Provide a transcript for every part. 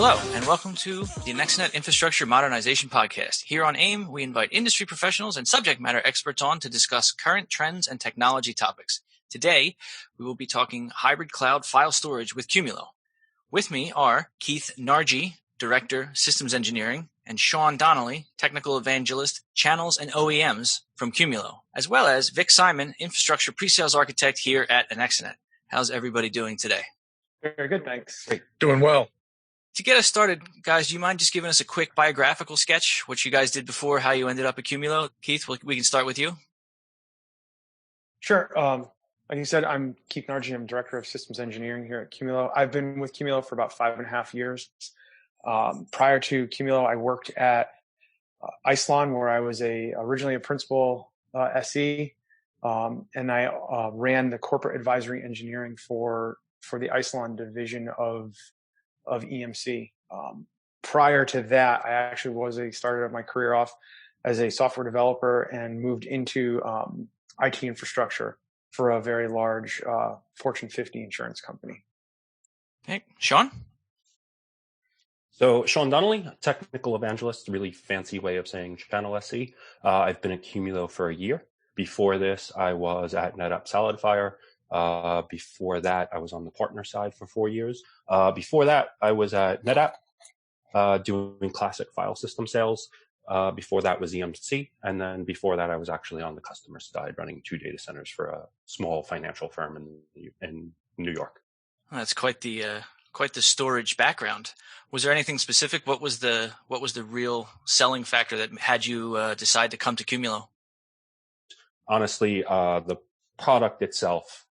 Hello, and welcome to the Anexinet Infrastructure Modernization Podcast. Here on AIM, we invite industry professionals and subject matter experts on to discuss current trends and technology topics. Today, we will be talking hybrid cloud file storage with Qumulo. With me are Keith Nargi, Director, Systems Engineering, and Sean Donnelly, Technical Evangelist, Channels and OEMs from Qumulo, as well as Vic Simon, Infrastructure Pre-Sales Architect here at Anexinet. How's everybody doing today? Very good, thanks. Great. Doing well. To get us started, guys, do you mind just giving us a quick biographical sketch, what you guys did before, how you ended up at Qumulo? Keith, we can start with you. Sure. Like you said, I'm Keith Nargi. I'm Director of Systems Engineering here at Qumulo. I've been with Qumulo for about 5.5 years. Prior to Qumulo, I worked at Isilon, where I was originally a principal SE, and I ran the corporate advisory engineering for the Isilon division of EMC. Prior to that, I actually started my career off as a software developer and moved into IT infrastructure for a very large Fortune 50 insurance company. Okay, Sean? So Sean Donnelly, Technical Evangelist, really fancy way of saying Channel SE. I've been at Qumulo for a year. Before this, I was at NetApp SolidFire. Before that, I was on the partner side for 4 years. Before that, I was at NetApp doing classic file system sales. Before that was EMC. And then before that, I was actually on the customer side running 2 data centers for a small financial firm in New York. Well, that's quite the storage background. Was there anything specific? What was the real selling factor that had you decide to come to Qumulo? Honestly, the product itself,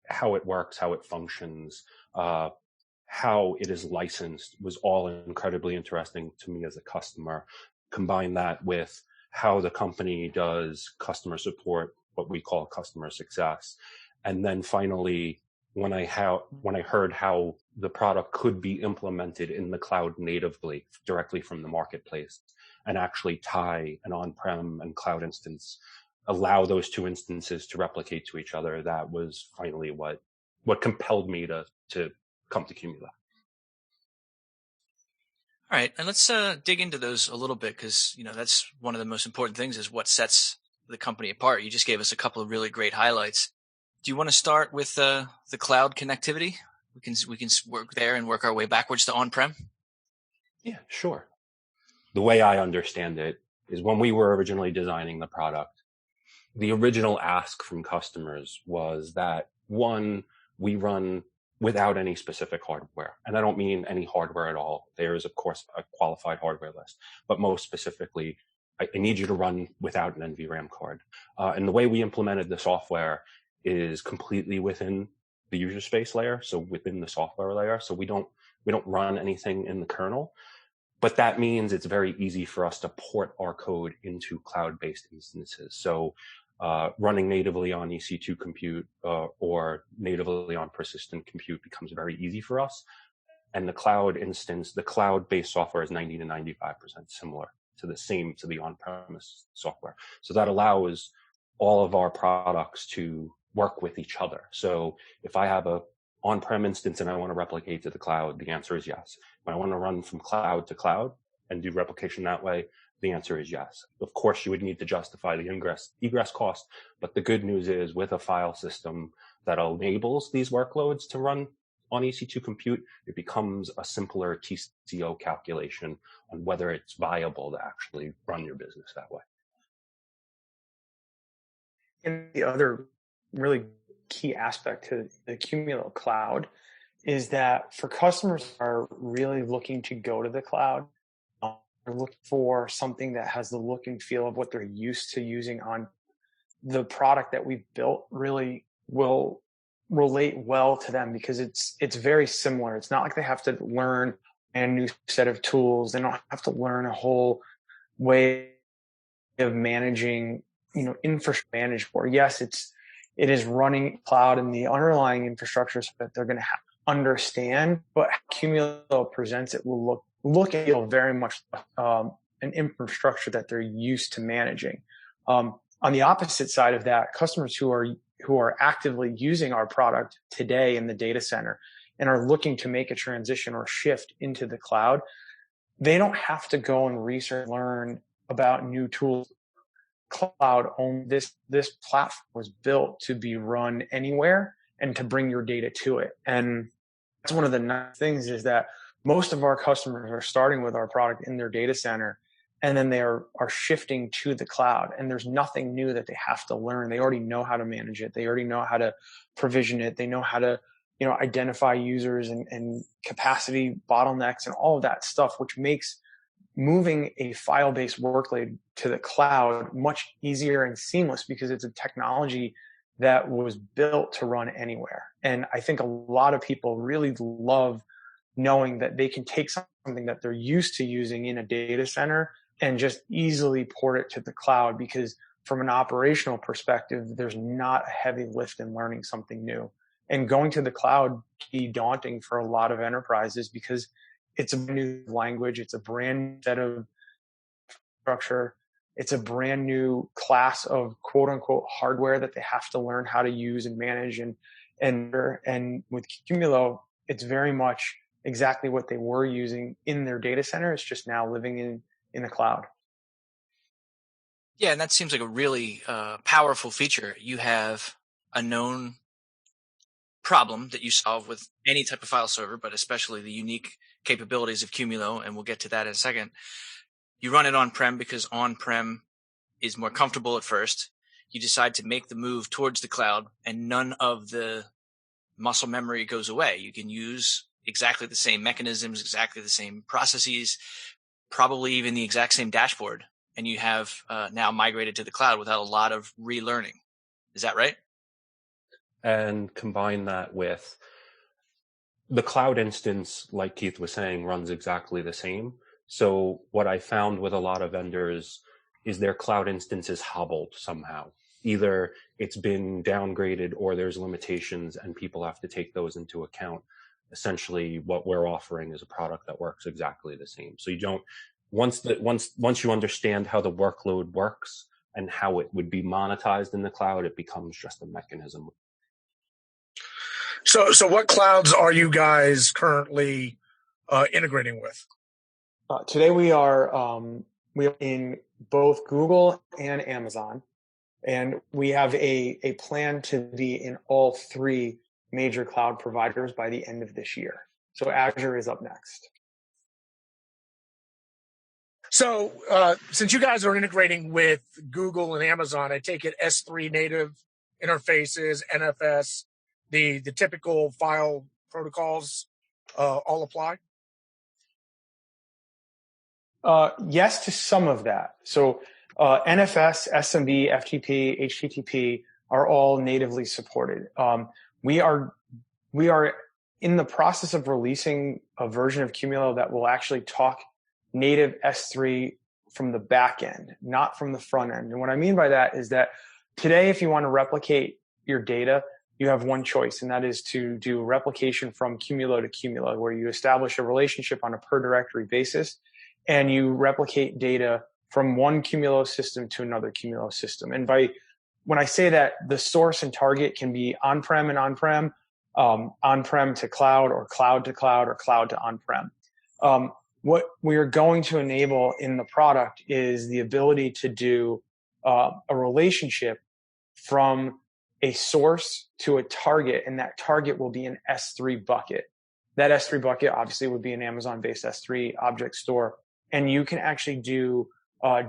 how it works, how it functions, how it is licensed was all incredibly interesting to me as a customer. Combine that with how the company does customer support, what we call customer success. And then finally, when I heard how the product could be implemented in the cloud natively, directly from the marketplace, and actually tie an on-prem and cloud instance, allow those 2 instances to replicate to each other, that was finally what compelled me to come to Qumulo. All right, and let's dig into those a little bit, because that's one of the most important things, is what sets the company apart. You just gave us a couple of really great highlights. Do you want to start with the cloud connectivity? We can work there and work our way backwards to on-prem. Yeah, sure. The way I understand it is when we were originally designing the product, the original ask from customers was that, one, we run without any specific hardware. And I don't mean any hardware at all. There is, of course, a qualified hardware list. But most specifically, I need you to run without an NVRAM card. And the way we implemented the software is completely within the user space layer, so within the software layer. So we don't run anything in the kernel. But that means it's very easy for us to port our code into cloud-based instances. So running natively on EC2 compute or natively on persistent compute becomes very easy for us. And the cloud instance, the cloud-based software is 90 to 95% similar to the on-premise software. So that allows all of our products to work with each other. So if I have a on-prem instance and I want to replicate to the cloud, the answer is yes. If I want to run from cloud to cloud and do replication that way, the answer is yes. Of course, you would need to justify the egress cost, but the good news is with a file system that enables these workloads to run on EC2 compute, it becomes a simpler TCO calculation on whether it's viable to actually run your business that way. And the other really key aspect to the Qumulo cloud is that for customers who are really looking to go to the cloud, they're looking for something that has the look and feel of what they're used to using on the product that we've built, really will relate well to them because it's very similar. It's not like they have to learn a new set of tools. They don't have to learn a whole way of managing, infrastructure managed for. Yes, it is running cloud and the underlying infrastructure so that they're going to understand, but Qumulo presents it will look and feel very much an infrastructure that they're used to managing. On the opposite side of that, customers who are actively using our product today in the data center, and are looking to make a transition or shift into the cloud, they don't have to go and research, learn about new tools. Cloud only. This platform was built to be run anywhere and to bring your data to it. And that's one of the nice things, is that most of our customers are starting with our product in their data center, and then they are shifting to the cloud, and there's nothing new that they have to learn. They already know how to manage it. They already know how to provision it. They know how to, identify users and capacity bottlenecks and all of that stuff, which makes moving a file-based workload to the cloud much easier and seamless, because it's a technology that was built to run anywhere. And I think a lot of people really love knowing that they can take something that they're used to using in a data center and just easily port it to the cloud, because from an operational perspective, there's not a heavy lift in learning something new. And going to the cloud can be daunting for a lot of enterprises, because it's a new language, it's a brand new set of structure, it's a brand new class of quote unquote hardware that they have to learn how to use and manage. And with Qumulo, it's very much exactly what they were using in their data center. It's just now living in the cloud. Yeah, and that seems like a really powerful feature. You have a known problem that you solve with any type of file server, but especially the unique capabilities of Qumulo, and we'll get to that in a second. You run it on-prem because on-prem is more comfortable at first. You decide to make the move towards the cloud, and none of the muscle memory goes away. You can use exactly the same mechanisms, exactly the same processes, probably even the exact same dashboard, and you have now migrated to the cloud without a lot of relearning. Is that right? And combine that with the cloud instance, like Keith was saying, runs exactly the same. So what I found with a lot of vendors is their cloud instance is hobbled somehow. Either it's been downgraded or there's limitations and people have to take those into account. Essentially, what we're offering is a product that works exactly the same. So you don't, once you understand how the workload works and how it would be monetized in the cloud, it becomes just a mechanism. So what clouds are you guys currently integrating with? Today we are in both Google and Amazon, and we have a plan to be in all three major cloud providers by the end of this year. So Azure is up next. So since you guys are integrating with Google and Amazon, I take it S3 native interfaces, NFS, the typical file protocols all apply? Yes to some of that. So NFS, SMB, FTP, HTTP are all natively supported. We are in the process of releasing a version of Qumulo that will actually talk native S3 from the back end, not from the front end. And what I mean by that is that today, if you want to replicate your data, you have one choice, and that is to do replication from Qumulo to Qumulo, where you establish a relationship on a per directory basis, and you replicate data from one Qumulo system to another Qumulo system. And when I say that, the source and target can be on-prem and on-prem, on-prem to cloud, or cloud to cloud, or cloud to on-prem. What we are going to enable in the product is the ability to do a relationship from a source to a target, and that target will be an S3 bucket. That S3 bucket obviously would be an Amazon-based S3 object store, and you can actually do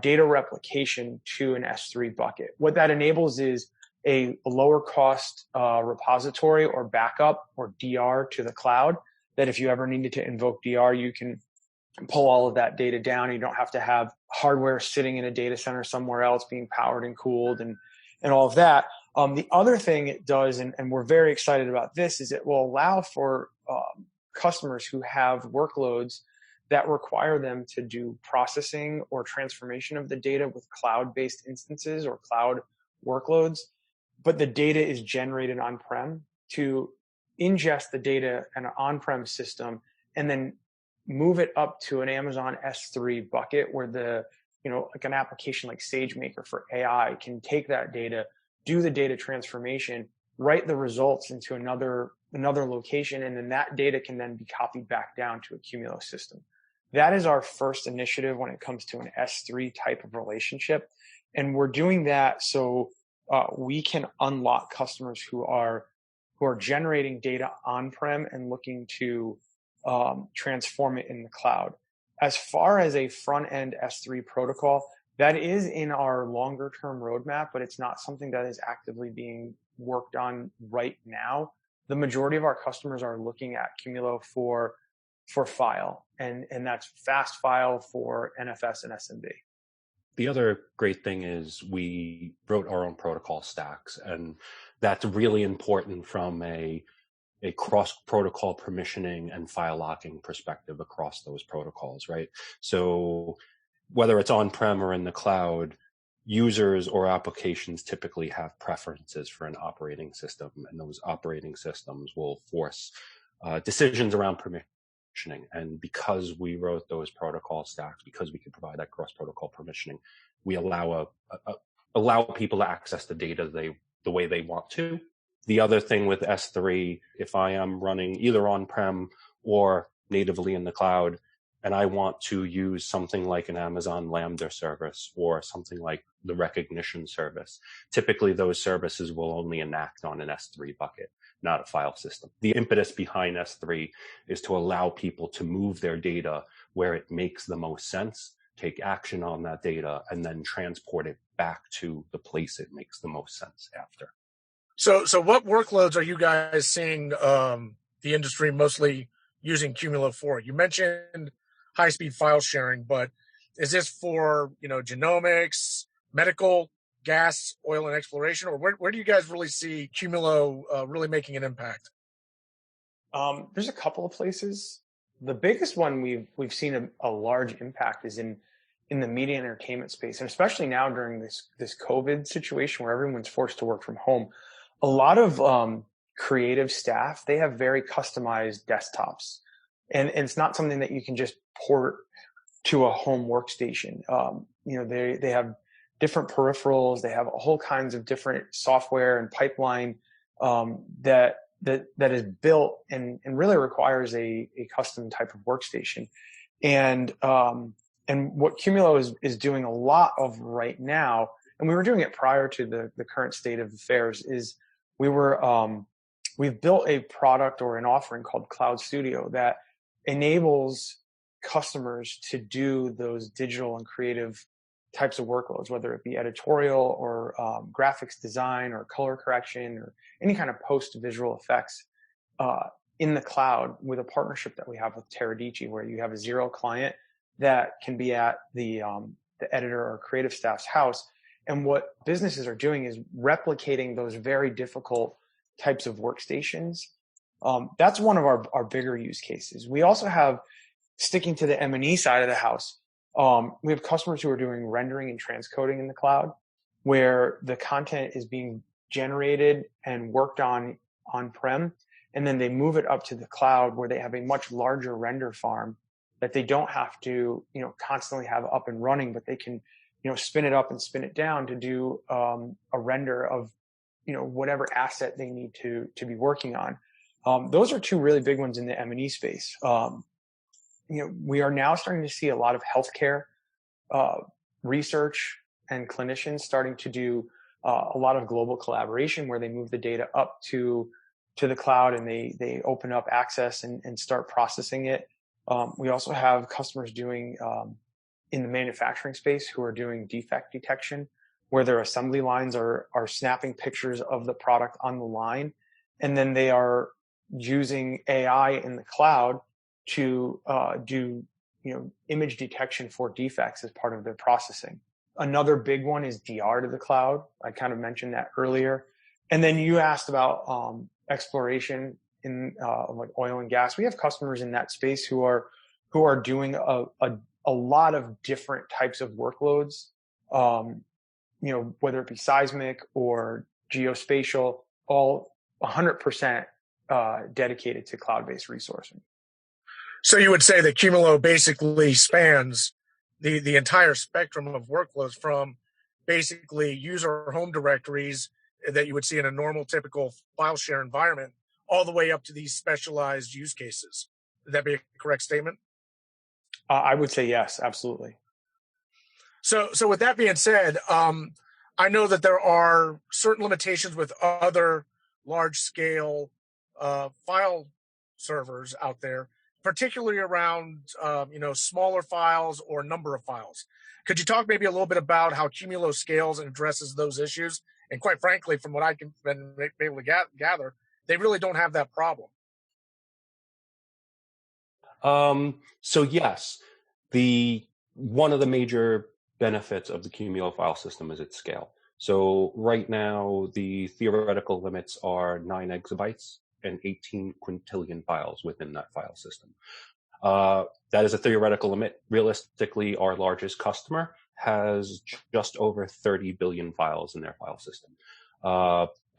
data replication to an S3 bucket. What that enables is a lower cost repository or backup or DR to the cloud, that if you ever needed to invoke DR, you can pull all of that data down. You don't have to have hardware sitting in a data center somewhere else being powered and cooled and all of that. The other thing it does, and we're very excited about this, is it will allow for customers who have workloads that require them to do processing or transformation of the data with cloud-based instances or cloud workloads, but the data is generated on-prem, to ingest the data in an on-prem system and then move it up to an Amazon S3 bucket, where like an application like SageMaker for AI can take that data, do the data transformation, write the results into another location, and then that data can then be copied back down to a Qumulo system. That is our first initiative when it comes to an S3 type of relationship. And we're doing that so we can unlock customers who are generating data on-prem and looking to transform it in the cloud. As far as a front-end S3 protocol, that is in our longer-term roadmap, but it's not something that is actively being worked on right now. The majority of our customers are looking at Qumulo for file, and that's fast file for NFS and SMB. The other great thing is we wrote our own protocol stacks, and that's really important from a cross-protocol permissioning and file locking perspective across those protocols, right? So whether it's on-prem or in the cloud, users or applications typically have preferences for an operating system, and those operating systems will force decisions around permissioning. And because we wrote those protocol stacks, because we can provide that cross-protocol permissioning, we allow people to access the data the way they want to. The other thing with S3, if I am running either on-prem or natively in the cloud, and I want to use something like an Amazon Lambda service or something like the recognition service, typically those services will only enact on an S3 bucket, not a file system. The impetus behind S3 is to allow people to move their data where it makes the most sense, take action on that data, and then transport it back to the place it makes the most sense after. So what workloads are you guys seeing the industry mostly using Qumulo for? You mentioned high-speed file sharing, but is this for, genomics, medical, gas, oil, and exploration, or where do you guys really see Qumulo really making an impact? There's a couple of places. The biggest one we've seen a large impact is in the media and entertainment space, and especially now during this COVID situation where everyone's forced to work from home. A lot of creative staff, they have very customized desktops, and it's not something that you can just port to a home workstation. They have different peripherals. They have all kinds of different software and pipeline that is built and really requires a custom type of workstation. And what Qumulo is doing a lot of right now, and we were doing it prior to the current state of affairs, is we've built a product or an offering called Cloud Studio that enables customers to do those digital and creative types of workloads, whether it be editorial or graphics design or color correction or any kind of post-visual effects in the cloud, with a partnership that we have with Teradici, where you have a zero client that can be at the editor or creative staff's house. And what businesses are doing is replicating those very difficult types of workstations. That's one of our bigger use cases. We also have, sticking to the M&E side of the house, we have customers who are doing rendering and transcoding in the cloud, where the content is being generated and worked on-prem, and then they move it up to the cloud where they have a much larger render farm that they don't have to, constantly have up and running, but they can, spin it up and spin it down to do a render of, whatever asset they need to be working on. Those are two really big ones in the M&E space. We are now starting to see a lot of healthcare research and clinicians starting to do a lot of global collaboration, where they move the data up to the cloud and they open up access and start processing it. We also have customers doing in the manufacturing space who are doing defect detection, where their assembly lines are snapping pictures of the product on the line, and then they are using AI in the cloud to do image detection for defects as part of their processing. Another big one is DR to the cloud. I kind of mentioned that earlier. And then you asked about exploration in like oil and gas. We have customers in that space who are doing a lot of different types of workloads, whether it be seismic or geospatial, all 100% dedicated to cloud-based resourcing. So you would say that Qumulo basically spans the entire spectrum of workloads, from basically user home directories that you would see in a normal, typical file share environment, all the way up to these specialized use cases. Would that be a correct statement? I would say yes, absolutely. So with that being said, I know that there are certain limitations with other large-scale file servers out there, particularly around smaller files or number of files. Could you talk maybe a little bit about how Qumulo scales and addresses those issues? And quite frankly, from what I can be able to gather, they really don't have that problem. So yes, one of the major benefits of the Qumulo file system is its scale. So right now, the theoretical limits are 9 exabytes and 18 quintillion files within that file system. That is a theoretical limit. Realistically, our largest customer has just over 30 billion files in their file system.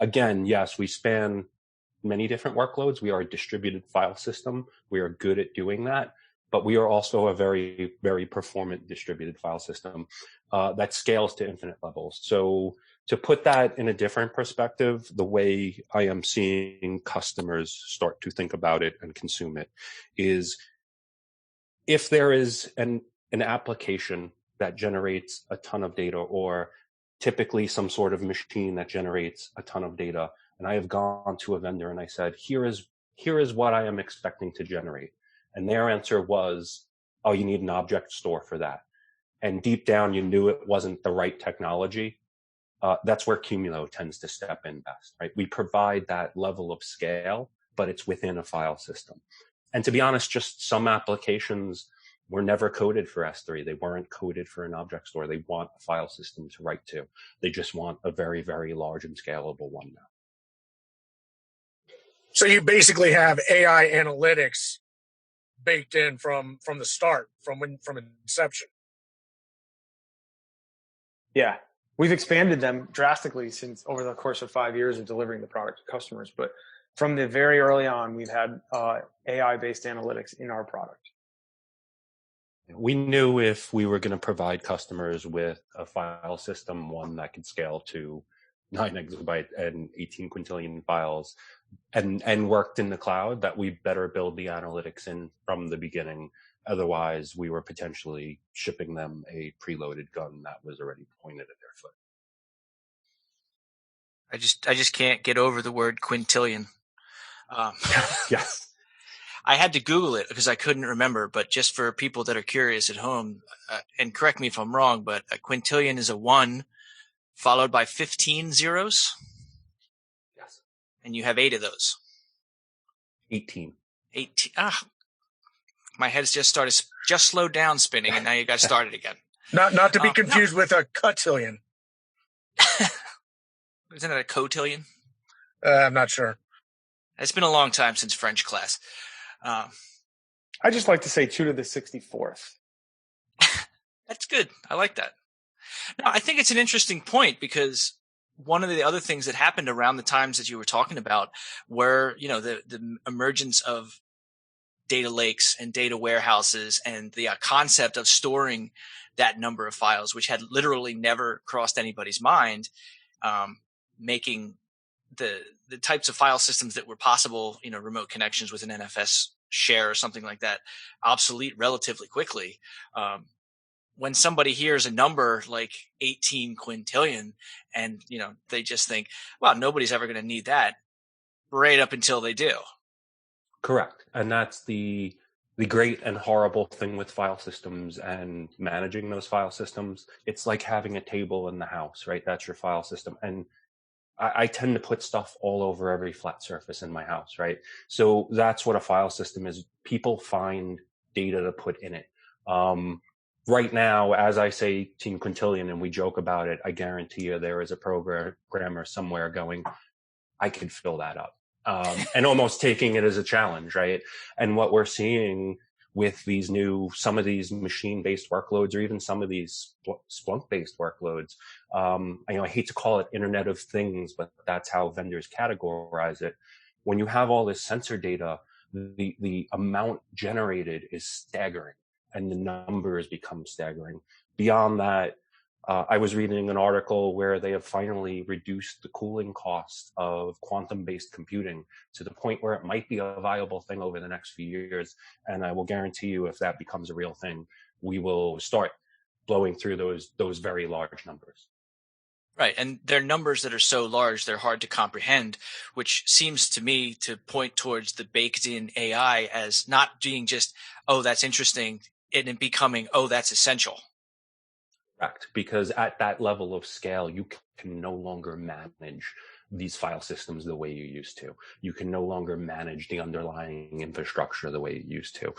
Again, yes, we span many different workloads. We are a distributed file system. We are good at doing that. But we are also a very, very performant distributed file system that scales to infinite levels. So to put that in a different perspective, the way I am seeing customers start to think about it and consume it is if there is an application that generates a ton of data, or typically some sort of machine that generates a ton of data, and I have gone to a vendor and I said, here is what I am expecting to generate. And their answer was, oh, you need an object store for that. And deep down, you knew it wasn't the right technology. That's where Qumulo tends to step in best, right? We provide that level of scale, but it's within a file system. And to be honest, just some applications were never coded for S3. They weren't coded for an object store. They want a file system to write to. They just want a very, very large and scalable one now. So you basically have AI analytics baked in from the start, from inception. Yeah, we've expanded them drastically since over the course of 5 years of delivering the product to customers. But from the very early on, we've had AI-based analytics in our product. We knew if we were going to provide customers with a file system, one that could scale to 9 exabyte and 18 quintillion files, and worked in the cloud, that we better build the analytics in from the beginning. Otherwise, we were potentially shipping them a preloaded gun that was already pointed at their foot. I just can't get over the word quintillion. Yes. I had to Google it because I couldn't remember, but just for people that are curious at home, and correct me if I'm wrong, but a quintillion is a 1 followed by 15 zeros. Yes. And you have 8 of those. 18. 18. My head's just slowed down spinning, and now you got started again. Not to be confused with a cotillion. Isn't it a cotillion? I'm not sure. It's been a long time since French class. I just like to say 2 to the 64th. That's good. I like that. Now, I think it's an interesting point because one of the other things that happened around the times that you were talking about were, the emergence of data lakes and data warehouses and the concept of storing that number of files, which had literally never crossed anybody's mind, making the types of file systems that were possible, remote connections with an NFS share or something like that, obsolete relatively quickly. When somebody hears a number like 18 quintillion and, they just think, well, nobody's ever going to need that, right up until they do. Correct. And that's the great and horrible thing with file systems and managing those file systems. It's like having a table in the house, right? That's your file system. And I tend to put stuff all over every flat surface in my house, right? So that's what a file system is. People find data to put in it. Right now, as I say 18 quintillion and we joke about it, I guarantee you there is a programmer somewhere going, I could fill that up. And almost taking it as a challenge, right? And what we're seeing with some of these machine-based workloads, or even some of these Splunk-based workloads, I hate to call it Internet of Things, but that's how vendors categorize it. When you have all this sensor data, the amount generated is staggering, and the numbers become staggering. Beyond that, I was reading an article where they have finally reduced the cooling cost of quantum-based computing to the point where it might be a viable thing over the next few years. And I will guarantee you, if that becomes a real thing, we will start blowing through those very large numbers. Right. And they're numbers that are so large, they're hard to comprehend, which seems to me to point towards the baked in AI as not being just, oh, that's interesting, and it becoming, oh, that's essential. Correct. Because at that level of scale, you can no longer manage these file systems the way you used to. You can no longer manage the underlying infrastructure the way you used to.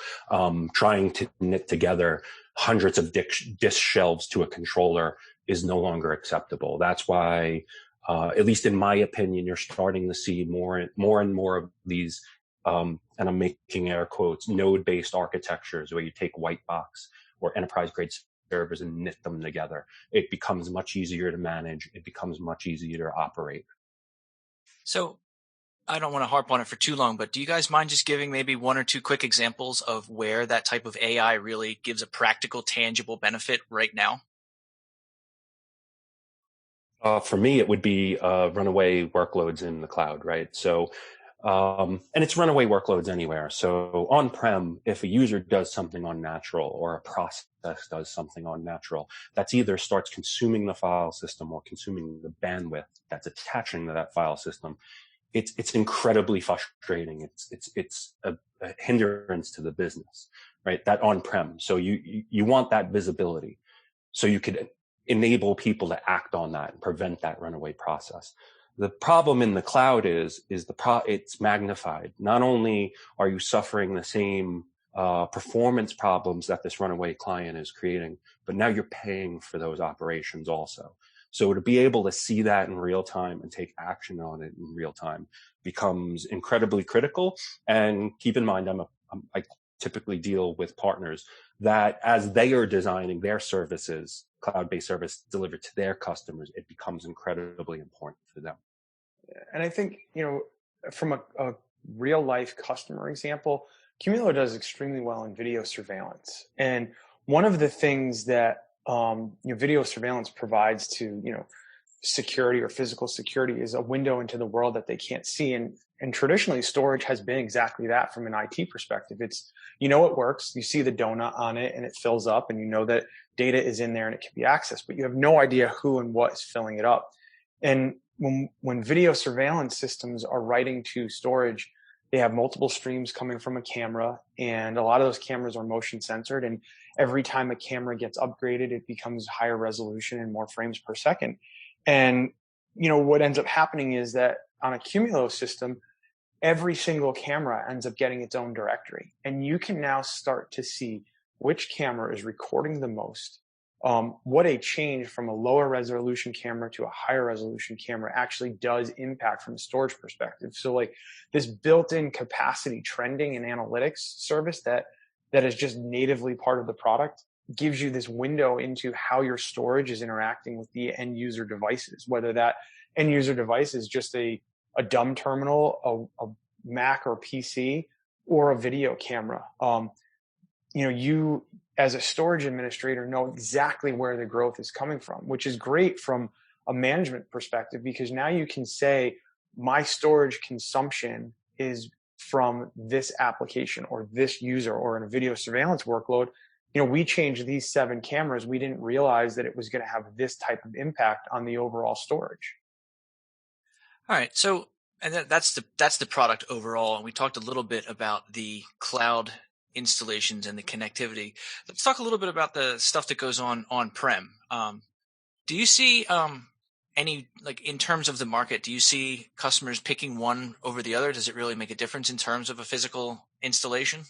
Trying to knit together hundreds of disk shelves to a controller is no longer acceptable. That's why, at least in my opinion, you're starting to see more and more of these, and I'm making air quotes, node-based architectures where you take white box or enterprise-grade servers and knit them together. It becomes much easier to manage. It becomes much easier to operate. So I don't want to harp on it for too long, but do you guys mind just giving maybe one or two quick examples of where that type of AI really gives a practical, tangible benefit right now? For me, it would be runaway workloads in the cloud, right? So, and it's runaway workloads anywhere. So on-prem, if a user does something unnatural or a process does something unnatural, that's either starts consuming the file system or consuming the bandwidth that's attaching to that file system. It's incredibly frustrating. It's a hindrance to the business, right? That on-prem. So you want that visibility, so you could enable people to act on that and prevent that runaway process. The problem in the cloud is it's magnified. Not only are you suffering the same performance problems that this runaway client is creating, but now you're paying for those operations also. So to be able to see that in real time and take action on it in real time becomes incredibly critical. And keep in mind, I typically deal with partners that as they are designing their services, cloud-based service delivered to their customers, it becomes incredibly important for them. And I think, from a real life customer example, Qumulo does extremely well in video surveillance. And one of the things that video surveillance provides to security or physical security is a window into the world that they can't see. And traditionally, storage has been exactly that from an IT perspective. It's, it works. You see the donut on it and it fills up, and you know that data is in there and it can be accessed, but you have no idea who and what is filling it up. And when video surveillance systems are writing to storage, they have multiple streams coming from a camera, and a lot of those cameras are motion censored. And every time a camera gets upgraded, it becomes higher resolution and more frames per second. And, what ends up happening is that on a Qumulo system, every single camera ends up getting its own directory. And you can now start to see which camera is recording the most, what a change from a lower resolution camera to a higher resolution camera actually does impact from a storage perspective. So like this built-in capacity trending and analytics service that is just natively part of the product gives you this window into how your storage is interacting with the end user devices, whether that end user device is just a dumb terminal, a Mac or PC, or a video camera. You as a storage administrator know exactly where the growth is coming from, which is great from a management perspective, because now you can say my storage consumption is from this application or this user, or in a video surveillance workload, we changed these 7 cameras. We didn't realize that it was going to have this type of impact on the overall storage. All right. So, and that's the product overall. And we talked a little bit about the cloud installations and the connectivity. Let's talk a little bit about the stuff that goes on-prem. Do you see any, like in terms of the market, do you see customers picking one over the other? Does it really make a difference in terms of a physical installation?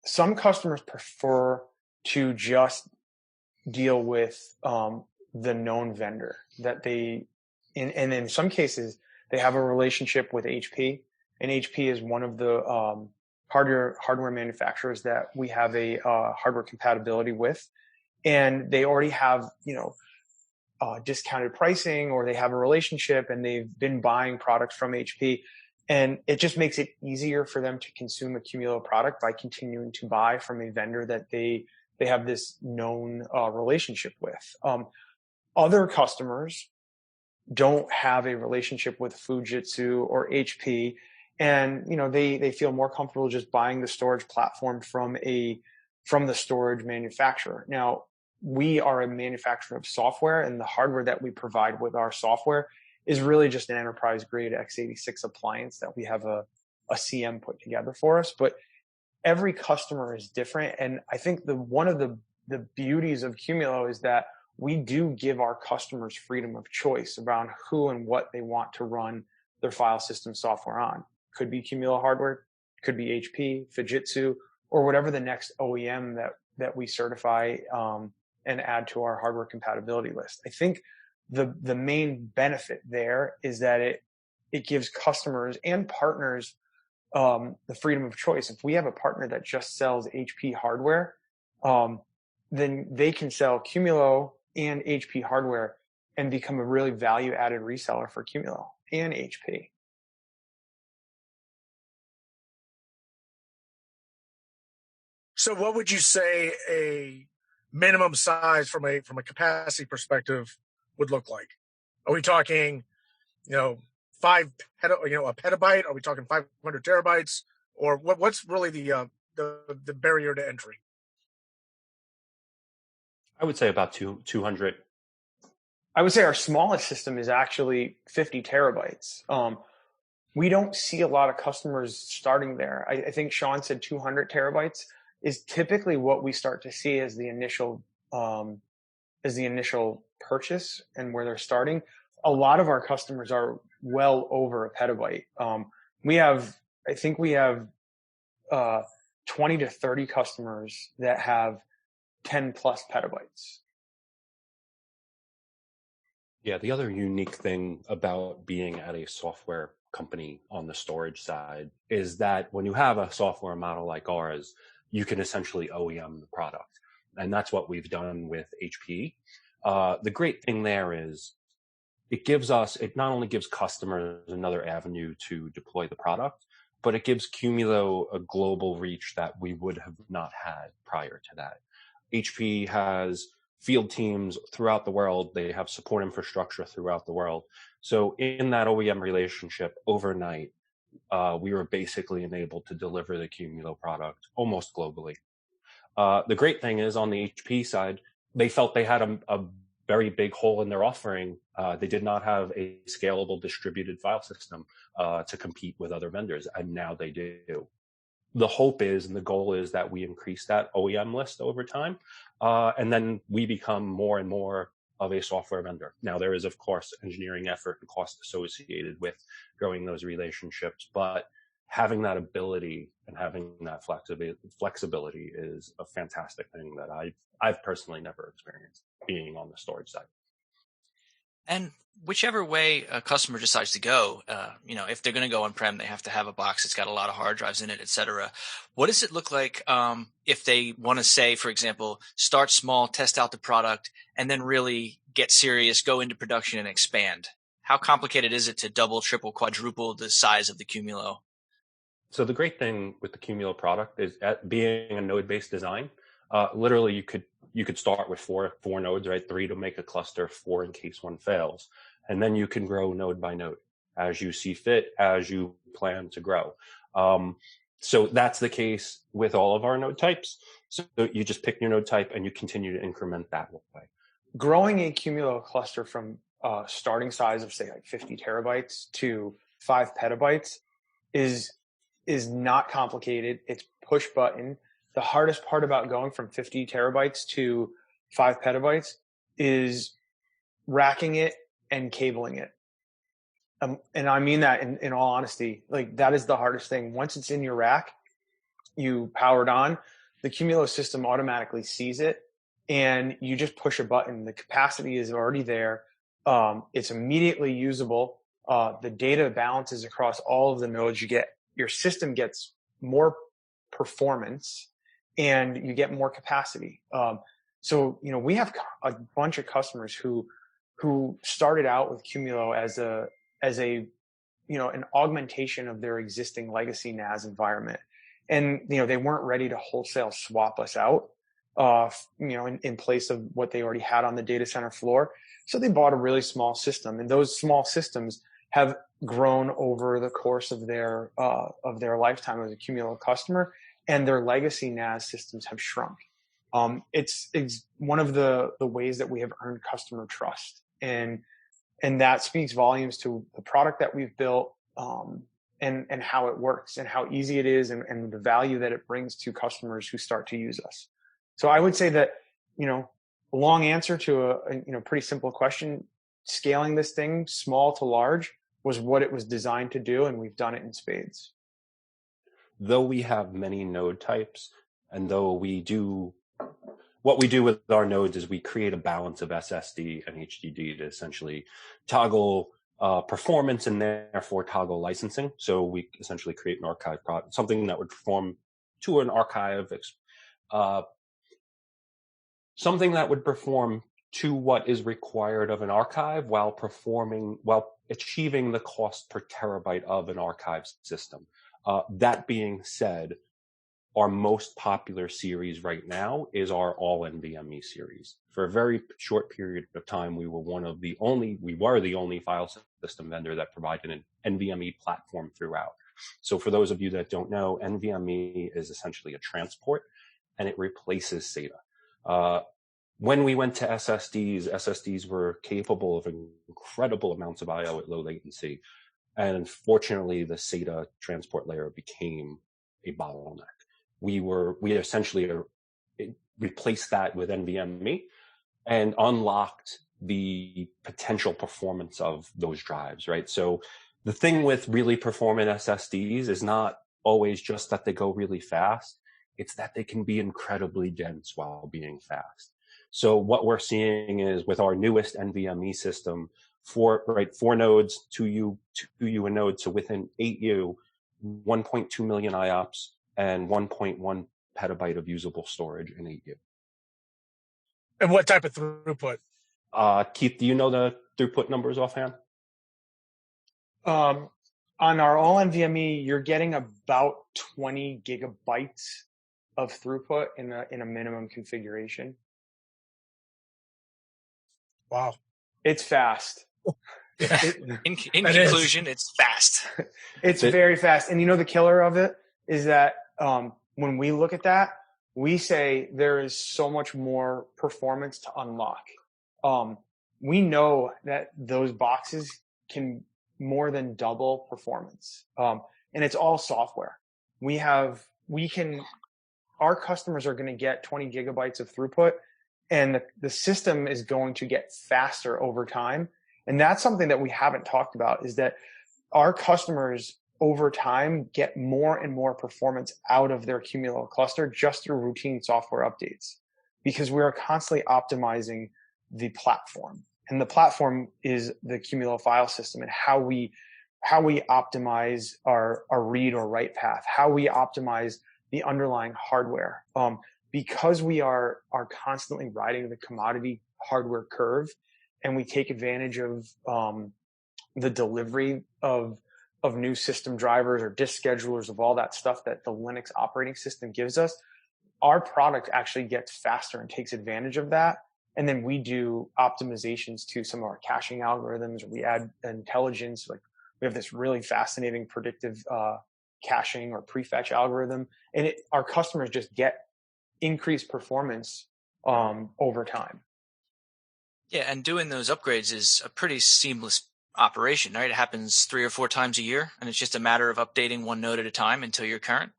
Some customers prefer to just deal with the known vendor that and in some cases they have a relationship with HP, and HP is one of the hardware manufacturers that we have a hardware compatibility with, and they already have discounted pricing, or they have a relationship and they've been buying products from HP. And it just makes it easier for them to consume a Qumulo product by continuing to buy from a vendor that they they have this known relationship with. Other customers don't have a relationship with Fujitsu or HP, and they feel more comfortable just buying the storage platform from the storage manufacturer. Now, we are a manufacturer of software, and the hardware that we provide with our software is really just an enterprise grade x86 appliance that we have a CM put together for us. But every customer is different, and I think one of the beauties of Qumulo is that we do give our customers freedom of choice around who and what they want to run their file system software on. Could be Qumulo hardware, could be HP, Fujitsu, or whatever the next OEM that we certify and add to our hardware compatibility list. I think the main benefit there is that it gives customers and partners the freedom of choice. If we have a partner that just sells HP hardware, then they can sell Qumulo and HP hardware and become a really value-added reseller for Qumulo and HP. So what would you say a minimum size from a capacity perspective would look like? Are we talking, a petabyte? Are we talking 500 terabytes? Or what's really the barrier to entry? I would say about 200. I would say our smallest system is actually 50 terabytes. We don't see a lot of customers starting there. I think Sean said 200 terabytes is typically what we start to see as the initial purchase and where they're starting. A lot of our customers are well over a petabyte. We have 20 to 30 customers that have 10 plus petabytes. Yeah, the other unique thing about being at a software company on the storage side is that when you have a software model like ours, you can essentially OEM the product. And that's what we've done with HP. The great thing there is it not only gives customers another avenue to deploy the product, but it gives Qumulo a global reach that we would have not had prior to that. HP has field teams throughout the world. They have support infrastructure throughout the world. So in that OEM relationship overnight, we were basically enabled to deliver the Qumulo product almost globally. The great thing is on the HP side, they felt they had a very big hole in their offering. They did not have a scalable distributed file system to compete with other vendors, and now they do. The hope is, and the goal is, that we increase that OEM list over time, and then we become more and more of a software vendor. Now, there is, of course, engineering effort and cost associated with growing those relationships, but having that ability and having that flexibility is a fantastic thing that I've personally never experienced being on the storage side. And whichever way a customer decides to go, if they're going to go on-prem, they have to have a box that's got a lot of hard drives in it, et cetera. What does it look like if they want to say, for example, start small, test out the product, and then really get serious, go into production and expand? How complicated is it to double, triple, quadruple the size of the Qumulo? So the great thing with the Qumulo product is, at being a node-based design, literally you could start with four nodes, right? 3 to make a cluster, 4 in case one fails. And then you can grow node by node as you see fit, as you plan to grow. So that's the case with all of our node types. So you just pick your node type and you continue to increment that way. Growing a Qumulo cluster from starting size of, say, like 50 terabytes to 5 petabytes is not complicated. It's push button. The hardest part about going from 50 terabytes to 5 petabytes is racking it and cabling it. And I mean that in all honesty. Like, that is the hardest thing. Once it's in your rack, you power it on, the Qumulo system automatically sees it, and you just push a button. The capacity is already there. It's immediately usable. The data balances across all of the nodes. Your system gets more performance, and you get more capacity. So we have a bunch of customers who started out with Qumulo as an augmentation of their existing legacy NAS environment, and they weren't ready to wholesale swap us out. in place of what they already had on the data center floor. So they bought a really small system, and those small systems have grown over the course of their lifetime as a Qumulo customer, and their legacy NAS systems have shrunk. It's one of the ways that we have earned customer trust, and that speaks volumes to the product that we've built, and how it works and how easy it is, and the value that it brings to customers who start to use us. So I would say that, a long answer to a pretty simple question, scaling this thing small to large was what it was designed to do, and we've done it in spades. Though we have many node types, and though what we do with our nodes is we create a balance of SSD and HDD to essentially toggle performance and therefore toggle licensing. So we essentially create an archive product, something that would perform to an archive, something that would perform to what is required of an archive while achieving the cost per terabyte of an archive system. That being said, our most popular series right now is our all NVMe series. For a very short period of time, we were the only file system vendor that provided an NVMe platform throughout. So for those of you that don't know, NVMe is essentially a transport, and it replaces SATA. When we went to SSDs were capable of incredible amounts of I/O at low latency. And unfortunately, the SATA transport layer became a bottleneck. We essentially replaced that with NVMe and unlocked the potential performance of those drives, right? So the thing with really performant SSDs is not always just that they go really fast. It's that they can be incredibly dense while being fast. So what we're seeing is with our newest NVMe system, 4 nodes, 2U a node, so within 8U, 1.2 million IOPS and 1.1 petabyte of usable storage in 8U. And what type of throughput? Keith, do you know the throughput numbers offhand? On our all NVMe, you're getting about 20 gigabytes of throughput in a minimum configuration. Wow. It's fast. In conclusion, it's fast. It's very fast. And the killer of it is that when we look at that, we say there is so much more performance to unlock. We know that those boxes can more than double performance. And it's all software. Our customers are going to get 20 gigabytes of throughput, and the system is going to get faster over time. And that's something that we haven't talked about, is that our customers over time get more and more performance out of their Qumulo cluster just through routine software updates, because we are constantly optimizing the platform. And the platform is the Qumulo file system, and how we optimize our read or write path, how we optimize the underlying hardware. Because we are constantly riding the commodity hardware curve, and we take advantage of the delivery of new system drivers or disk schedulers, of all that stuff that the Linux operating system gives us, our product actually gets faster and takes advantage of that. And then we do optimizations to some of our caching algorithms. We add intelligence. Like, we have this really fascinating predictive caching or prefetch algorithm, and our customers just get increased performance over time. Yeah, and doing those upgrades is a pretty seamless operation, right? It happens 3 or 4 times a year, and it's just a matter of updating one node at a time until you're current.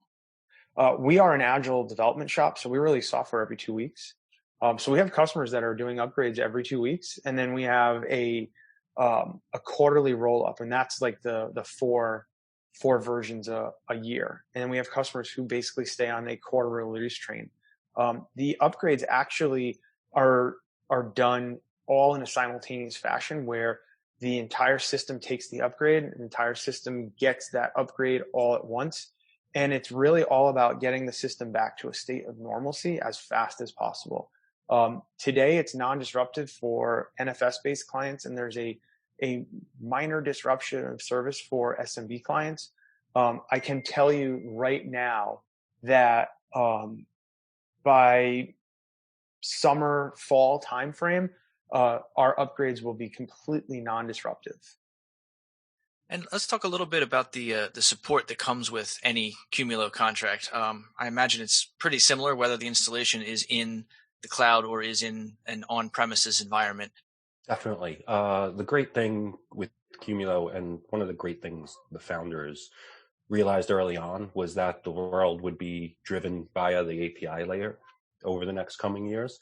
We are an agile development shop, so we release software every 2 weeks. So we have customers that are doing upgrades every 2 weeks, and then we have a quarterly roll up, and that's like the four versions a year. And then we have customers who basically stay on a quarterly release train. The upgrades actually are done all in a simultaneous fashion, where the entire system takes the upgrade, and the entire system gets that upgrade all at once. And it's really all about getting the system back to a state of normalcy as fast as possible. Today, it's non-disruptive for NFS-based clients, and there's a minor disruption of service for SMB clients. I can tell you right now that by summer, fall timeframe, our upgrades will be completely non-disruptive. And let's talk a little bit about the support that comes with any Qumulo contract. I imagine it's pretty similar whether the installation is in the cloud or is in an on-premises environment. Definitely. The great thing with Qumulo, and one of the great things the founders realized early on, was that the world would be driven via the API layer over the next coming years.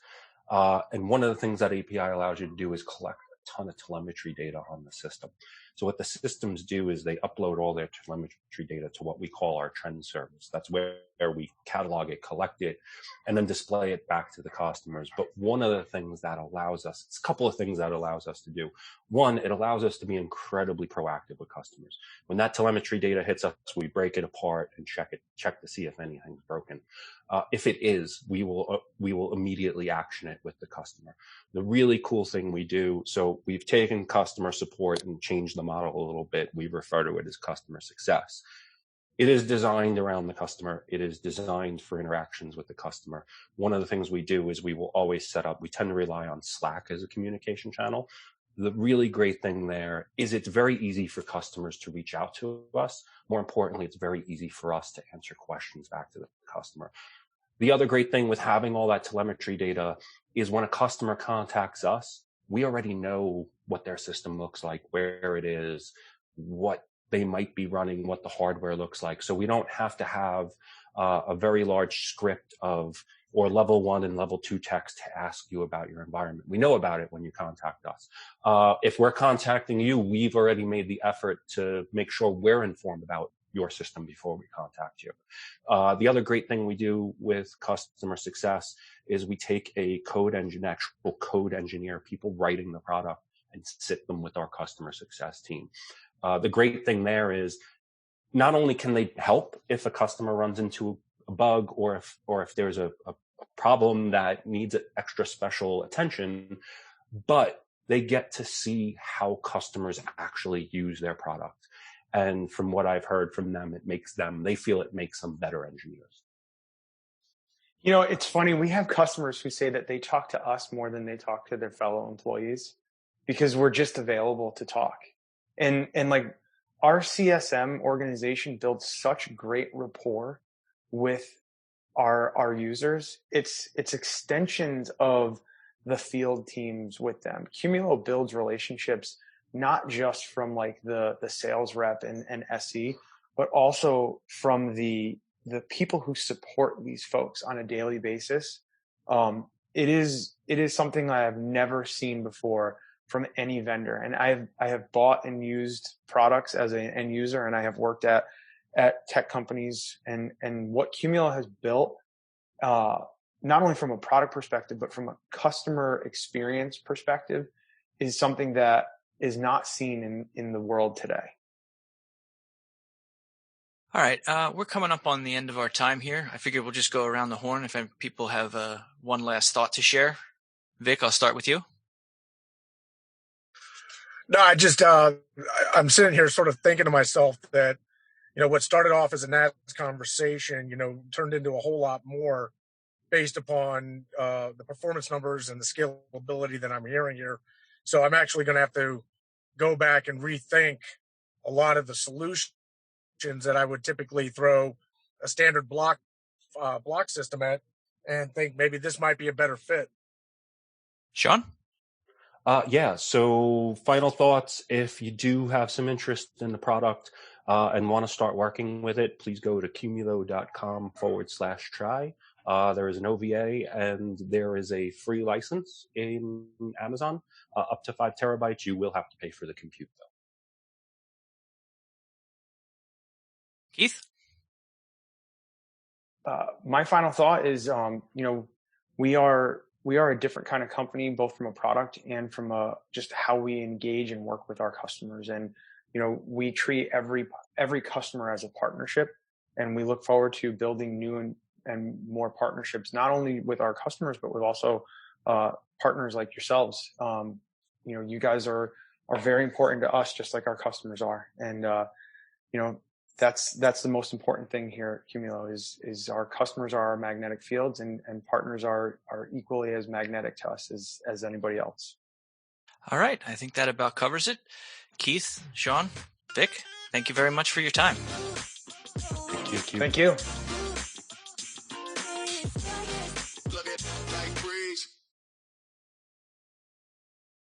And one of the things that API allows you to do is collect a ton of telemetry data on the system. So what the systems do is they upload all their telemetry data to what we call our trend service. That's where we catalog it, collect it, and then display it back to the customers. But one of the things that allows us, it's a couple of things that allows us to do. One, it allows us to be incredibly proactive with customers. When that telemetry data hits us, we break it apart and check to see if anything's broken. If it is, we will immediately action it with the customer. The really cool thing we do, so we've taken customer support and changed the model a little bit. We refer to it as customer success. It is designed around the customer. It is designed for interactions with the customer. One of the things we do is we will always we tend to rely on Slack as a communication channel. The really great thing there is it's very easy for customers to reach out to us. More importantly, it's very easy for us to answer questions back to the customer. The other great thing with having all that telemetry data is when a customer contacts us, we already know what their system looks like, where it is, what they might be running, what the hardware looks like. So we don't have to have a very large script or level 1 and level 2 text to ask you about your environment. We know about it when you contact us. If we're contacting you, we've already made the effort to make sure we're informed about your system before we contact you. The other great thing we do with customer success is we take a actual code engineer, people writing the product, and sit them with our customer success team. The great thing there is not only can they help if a customer runs into a bug or if there's a problem that needs extra special attention, but they get to see how customers actually use their product. And from what I've heard from them, they feel it makes them better engineers. You know, it's funny. We have customers who say that they talk to us more than they talk to their fellow employees because we're just available to talk. And like our CSM organization builds such great rapport with our users. It's extensions of the field teams with them. Qumulo builds relationships not just from like the sales rep and SE, but also from the people who support these folks on a daily basis. It is something I have never seen before from any vendor. And I have bought and used products as an end user, and I have worked at tech companies, and what Qumulo has built, not only from a product perspective, but from a customer experience perspective, is something that is not seen in the world today. All right, we're coming up on the end of our time here. I figure we'll just go around the horn if people have one last thought to share. Vic, I'll start with you. No, I'm sitting here sort of thinking to myself that, what started off as a nice conversation, turned into a whole lot more based upon the performance numbers and the scalability that I'm hearing here. So I'm actually going to have to go back and rethink a lot of the solutions that I would typically throw a standard block system at, and think maybe this might be a better fit. Sean? Yeah. So final thoughts. If you do have some interest in the product and want to start working with it, please go to qumulo.com/try. There is an OVA and there is a free license in Amazon, up to 5 terabytes. You will have to pay for the compute though. Keith? My final thought is, we are a different kind of company, both from a product and from just how we engage and work with our customers. And, we treat every customer as a partnership, and we look forward to building new and more partnerships, not only with our customers, but with also partners like yourselves. You guys are very important to us, just like our customers are. And, that's the most important thing here at Qumulo is our customers are our magnetic fields, and partners are equally as magnetic to us as anybody else. All right. I think that about covers it. Keith, Sean, Vic, thank you very much for your time. Thank you. Thank you.